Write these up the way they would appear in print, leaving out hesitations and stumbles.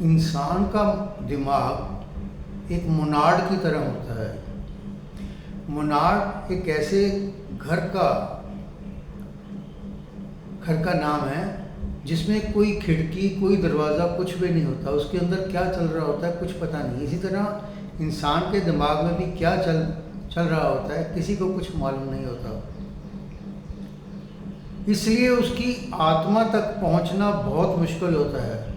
इंसान का दिमाग एक मुनाड की तरह होता है। मुनाड एक ऐसे घर का नाम है जिसमें कोई खिड़की, कोई दरवाज़ा, कुछ भी नहीं होता। उसके अंदर क्या चल रहा होता है कुछ पता नहीं। इसी तरह इंसान के दिमाग में भी क्या चल रहा होता है किसी को कुछ मालूम नहीं होता। इसलिए उसकी आत्मा तक पहुंचना बहुत मुश्किल होता है।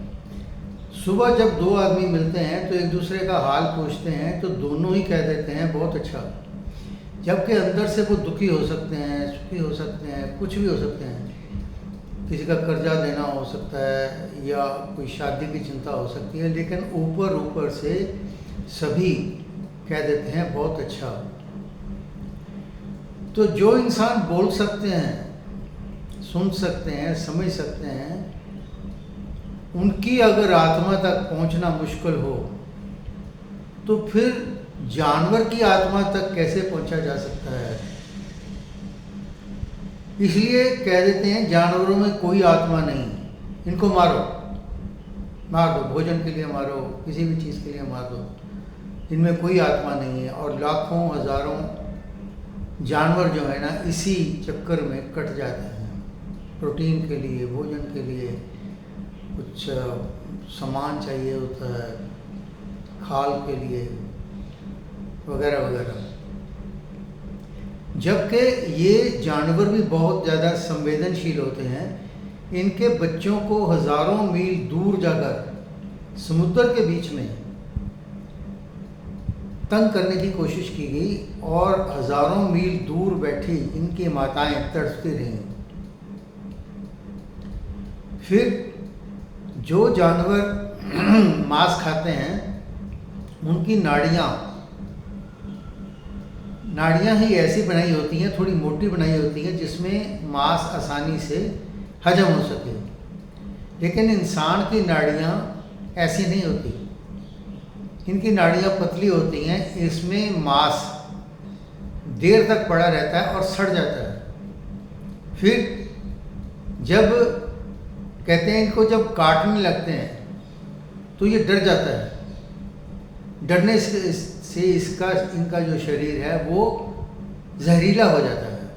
सुबह जब दो आदमी मिलते हैं तो एक दूसरे का हाल पूछते हैं तो दोनों ही कह देते हैं बहुत अच्छा, जबकि अंदर से वो दुखी हो सकते हैं, सुखी हो सकते हैं, कुछ भी हो सकते हैं। किसी का कर्जा देना हो सकता है या कोई शादी की चिंता हो सकती है, लेकिन ऊपर से सभी कह देते हैं बहुत अच्छा। तो जो इंसान बोल सकते हैं, सुन सकते हैं, समझ सकते हैं, उनकी अगर आत्मा तक पहुंचना मुश्किल हो तो फिर जानवर की आत्मा तक कैसे पहुंचा जा सकता है। इसलिए कह देते हैं जानवरों में कोई आत्मा नहीं, इनको मार दो, भोजन के लिए मारो, किसी भी चीज़ के लिए मार दो, इनमें कोई आत्मा नहीं है। और लाखों हजारों जानवर जो है ना इसी चक्कर में कट जाते हैं। प्रोटीन के लिए, भोजन के लिए कुछ सामान चाहिए होता है, खाल के लिए वगैरह वगैरह। जबकि ये जानवर भी बहुत ज़्यादा संवेदनशील होते हैं। इनके बच्चों को हज़ारों मील दूर जाकर समुद्र के बीच में तंग करने की कोशिश की गई और हज़ारों मील दूर बैठी इनकी माताएं तड़पती रहीं। फिर जो जानवर मांस खाते हैं उनकी नाड़ियाँ ही ऐसी बनाई होती हैं, थोड़ी मोटी बनाई होती हैं, जिसमें मांस आसानी से हजम हो सके। लेकिन इंसान की नाड़ियाँ ऐसी नहीं होती, इनकी नाड़ियाँ पतली होती हैं, इसमें मांस देर तक पड़ा रहता है और सड़ जाता है। फिर जब कहते हैं इनको जब काटने लगते हैं तो ये डर जाता है। डरने से इनका जो शरीर है वो जहरीला हो जाता है।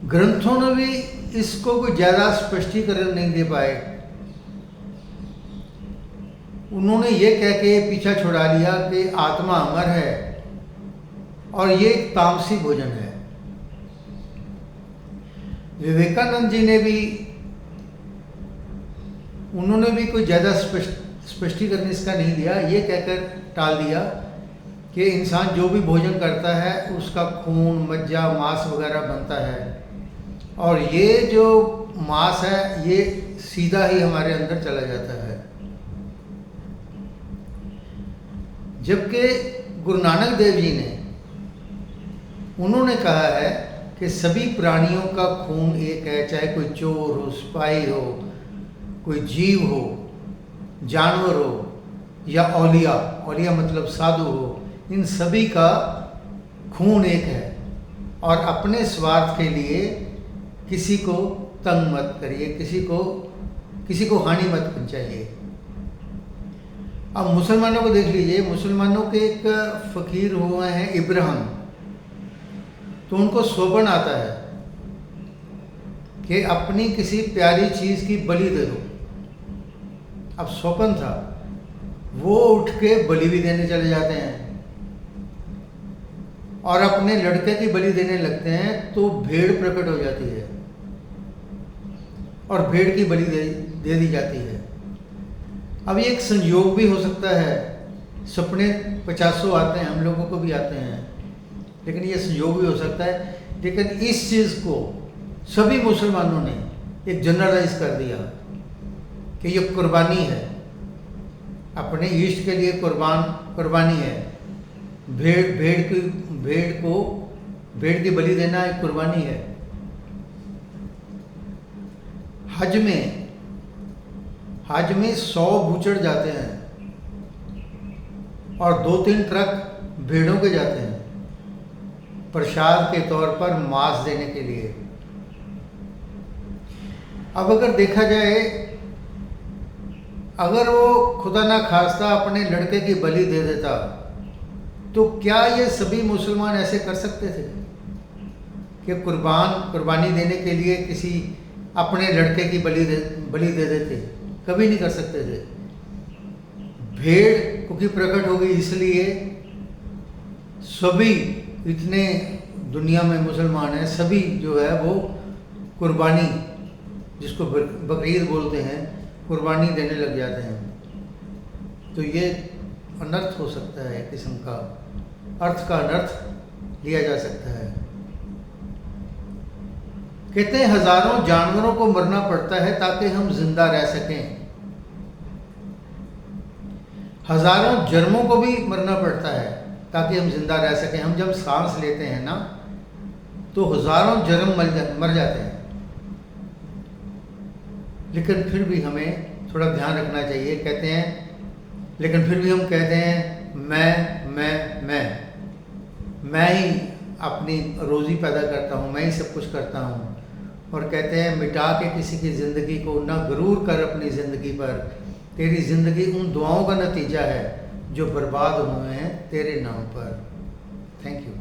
ग्रंथों ने भी इसको कोई ज़्यादा स्पष्टीकरण नहीं दे पाए। उन्होंने ये कह के पीछा छुड़ा लिया कि आत्मा अमर है और ये एक तामसी भोजन है। विवेकानंद जी ने भी उन्होंने भी कोई ज़्यादा स्पष्टीकरण इसका नहीं दिया। ये कहकर टाल दिया कि इंसान जो भी भोजन करता है उसका खून, मज्जा, मांस वगैरह बनता है और ये जो मांस है ये सीधा ही हमारे अंदर चला जाता है। जबकि गुरु नानक देव जी ने उन्होंने कहा है कि सभी प्राणियों का खून एक है, चाहे कोई चोर हो, सिपाही हो, कोई जीव हो, जानवर हो या औलिया मतलब साधु हो, इन सभी का खून एक है। और अपने स्वार्थ के लिए किसी को तंग मत करिए, किसी को हानि मत पहुंचाइए। अब मुसलमानों को देख लीजिए। मुसलमानों के एक फ़कीर हुए हैं इब्राहिम, तो उनको स्वप्न आता है कि अपनी किसी प्यारी चीज़ की बलि दे दो। अब स्वप्न था, वो उठ के बलि भी देने चले जाते हैं और अपने लड़के की बलि देने लगते हैं तो भेड़ प्रकट हो जाती है और भेड़ की बलि दे दी जाती है। अब ये एक संयोग भी हो सकता है। सपने 50 आते हैं, हम लोगों को भी आते हैं, लेकिन ये संयोग भी हो सकता है। लेकिन इस चीज़ को सभी मुसलमानों ने एक जनरलाइज कर दिया कि ये कुर्बानी है, अपने इष्ट के लिए कुर्बानी है। भेड़ की बलि देना एक कुर्बानी है। हज में 100 बूचड़ जाते हैं और 2-3 ट्रक भेड़ों के जाते हैं प्रसाद के तौर पर मांस देने के लिए। अब अगर देखा जाए अगर वो खुदा ना खास्ता अपने लड़के की बलि दे देता, तो क्या ये सभी मुसलमान ऐसे कर सकते थे कि कुर्बानी देने के लिए किसी अपने लड़के की बलि दे देते? कभी नहीं कर सकते थे। भेड़ क्योंकि प्रकट हो गई, इसलिए सभी इतने दुनिया में मुसलमान हैं, सभी जो है वो कुर्बानी, जिसको बकरीद बोलते हैं, कुर्बानी देने लग जाते हैं। तो ये अनर्थ हो सकता है, किस्म का अर्थ का अनर्थ लिया जा सकता है। कहते हैं हजारों जानवरों को मरना पड़ता है ताकि हम जिंदा रह सकें, हजारों जर्मों को भी मरना पड़ता है ताकि हम जिंदा रह सकें। हम जब सांस लेते हैं ना, तो हजारों जर्म मर जाते हैं, लेकिन फिर भी हमें थोड़ा ध्यान रखना चाहिए। कहते हैं, लेकिन फिर भी हम कहते हैं मैं ही अपनी रोज़ी पैदा करता हूँ, मैं ही सब कुछ करता हूँ। और कहते हैं मिटा के किसी की ज़िंदगी को ना गरूर कर अपनी ज़िंदगी पर, तेरी ज़िंदगी उन दुआओं का नतीजा है जो बर्बाद हुए हैं तेरे नाम पर। Thank you.